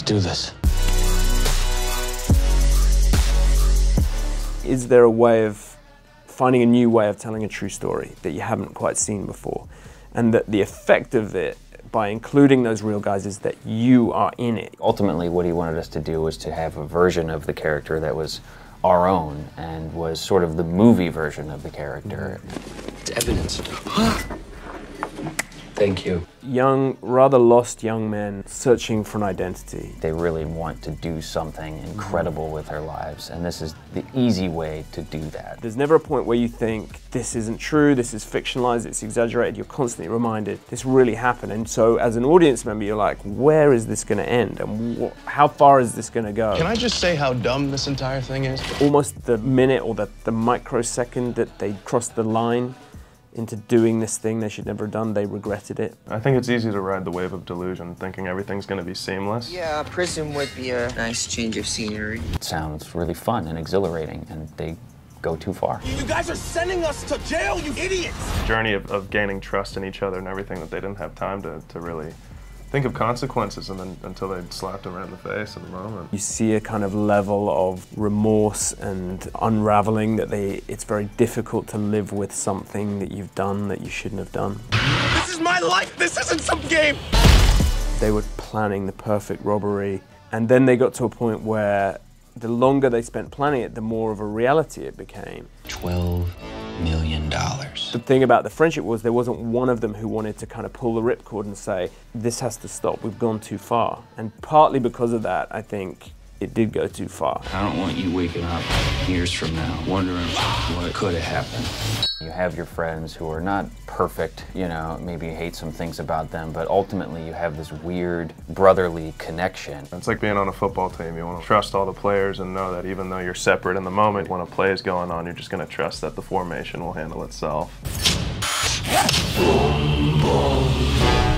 Let's do this. Is there a way of finding a new way of telling a true story that you haven't quite seen before? And that the effect of it, by including those real guys, is that you are in it. Ultimately, what he wanted us to do was to have a version of the character that was our own and was sort of the movie version of the character. It's evidence. Thank you. Young, rather lost young men searching for an identity. They really want to do something incredible with their lives, and this is the easy way to do that. There's never a point where you think, this isn't true, this is fictionalized, it's exaggerated. You're constantly reminded, this really happened. And so as an audience member, you're like, where is this gonna end? And how far is this gonna go? Can I just say how dumb this entire thing is? Almost the minute or the microsecond that they crossed the line into doing this thing they should never have done, they regretted it. I think it's easy to ride the wave of delusion, thinking everything's going to be seamless. Yeah, prison would be a nice change of scenery. It sounds really fun and exhilarating, and they go too far. You guys are sending us to jail, you idiots! The journey of gaining trust in each other and everything that they didn't have time to really think of consequences, and then until they slapped them right in the face in the moment. You see a kind of level of remorse and unraveling that it's very difficult to live with something that you've done that you shouldn't have done. This is my life, this isn't some game! They were planning the perfect robbery, and then they got to a point where the longer they spent planning it, the more of a reality it became. $12 million. The thing about the friendship was there wasn't one of them who wanted to kind of pull the ripcord and say, this has to stop, we've gone too far. And partly because of that, I think it did go too far. I don't want you waking up years from now wondering what could have happened. You have your friends who are not perfect, you know, maybe you hate some things about them, but ultimately you have this weird brotherly connection. It's like being on a football team. You want to trust all the players and know that even though you're separate in the moment, when a play is going on, you're just going to trust that the formation will handle itself. Boom, boom.